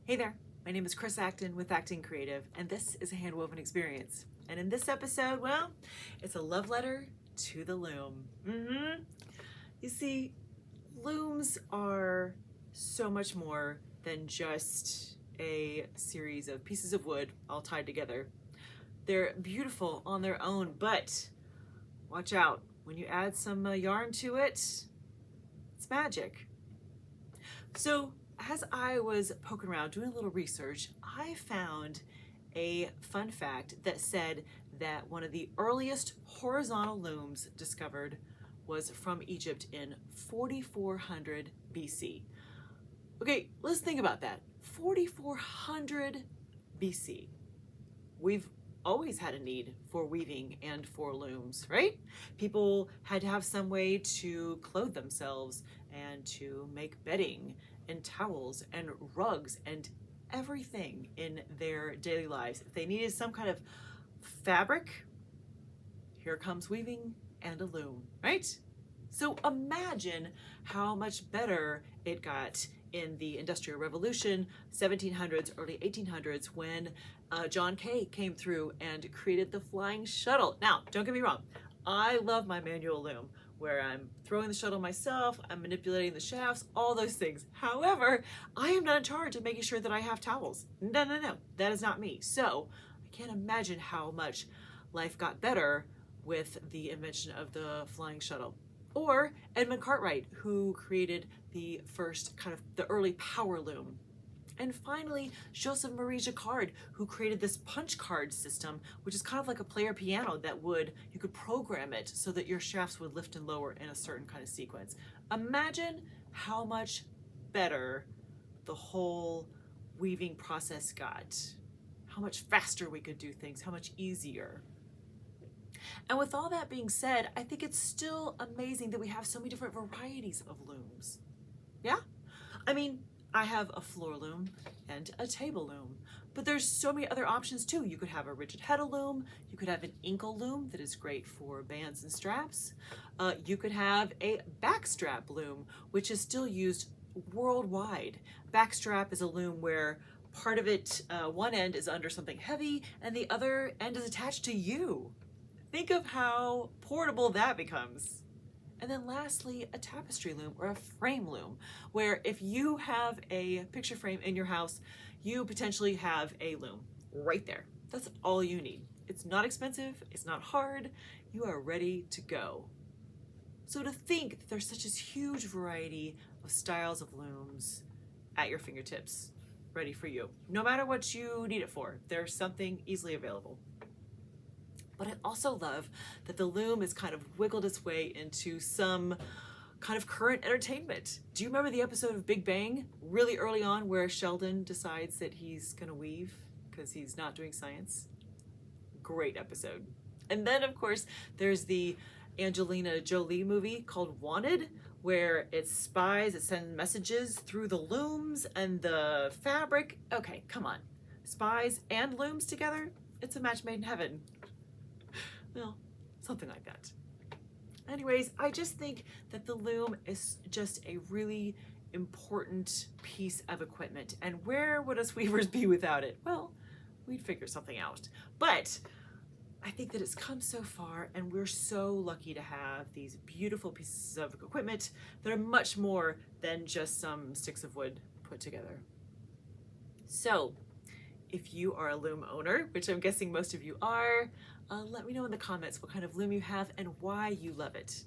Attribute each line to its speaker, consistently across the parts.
Speaker 1: Hey there, my name is Chris Acton with Acton Creative, and this is a handwoven experience. And in this episode, well, it's a love letter to the loom. You see, looms are so much more than just a series of pieces of wood all tied together. They're beautiful on their own, but watch out. When you add some yarn to it, it's magic. So as I was poking around doing a little research, I found a fun fact that said that one of the earliest horizontal looms discovered was from Egypt in 4400 BC. Okay, let's think about that. 4400 BC. We've always had a need for weaving and for looms, right? People had to have some way to clothe themselves and to make bedding and towels and rugs and everything in their daily lives. If they needed some kind of fabric, here comes weaving and a loom, right? So imagine how much better it got in the Industrial Revolution, 1700s, early 1800s, when John Kay came through and created the flying shuttle. Now, don't get me wrong, I love my manual loom, where I'm throwing the shuttle myself, I'm manipulating the shafts, all those things. However, I am not in charge of making sure that I have towels. No, that is not me. So I can't imagine how much life got better with the invention of the flying shuttle. Or Edmund Cartwright, who created the first kind of the early power loom. And finally, Joseph Marie Jacquard, who created this punch card system, which is kind of like a player piano that you could program it so that your shafts would lift and lower in a certain kind of sequence. Imagine how much better the whole weaving process got, how much faster we could do things, how much easier. And with all that being said, I think it's still amazing that we have so many different varieties of looms. Yeah? I mean, I have a floor loom and a table loom, but there's so many other options too. You could have a rigid head loom, you could have an ankle loom that is great for bands and straps. You could have a backstrap loom, which is still used worldwide. Backstrap is a loom where part of it, one end is under something heavy and the other end is attached to you. Think of how portable that becomes. And then lastly, a tapestry loom or a frame loom, where if you have a picture frame in your house, you potentially have a loom right there. That's all you need. It's not expensive, it's not hard, you are ready to go. So to think that there's such a huge variety of styles of looms at your fingertips, ready for you. No matter what you need it for, there's something easily available. But I also love that the loom has kind of wiggled its way into some kind of current entertainment. Do you remember the episode of Big Bang really early on where Sheldon decides that he's gonna weave because he's not doing science? Great episode. And then of course there's the Angelina Jolie movie called Wanted, where it's spies that send messages through the looms and the fabric. Okay, come on. Spies and looms together? It's a match made in heaven. Well, something like that. Anyways, I just think that the loom is just a really important piece of equipment. And where would us weavers be without it? Well, we'd figure something out. But I think that it's come so far and we're so lucky to have these beautiful pieces of equipment that are much more than just some sticks of wood put together. So if you are a loom owner, which I'm guessing most of you are, let me know in the comments what kind of loom you have and why you love it.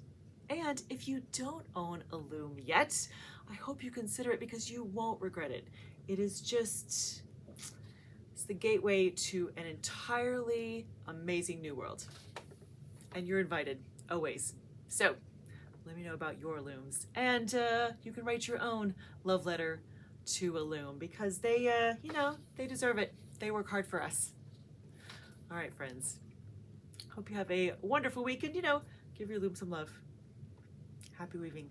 Speaker 1: And if you don't own a loom yet, I hope you consider it because you won't regret it. It is just, it's the gateway to an entirely amazing new world. And you're invited, always. So let me know about your looms. And you can write your own love letter to a loom because they, they deserve it. They work hard for us. All right, friends. Hope you have a wonderful week and, give your loom some love. Happy weaving.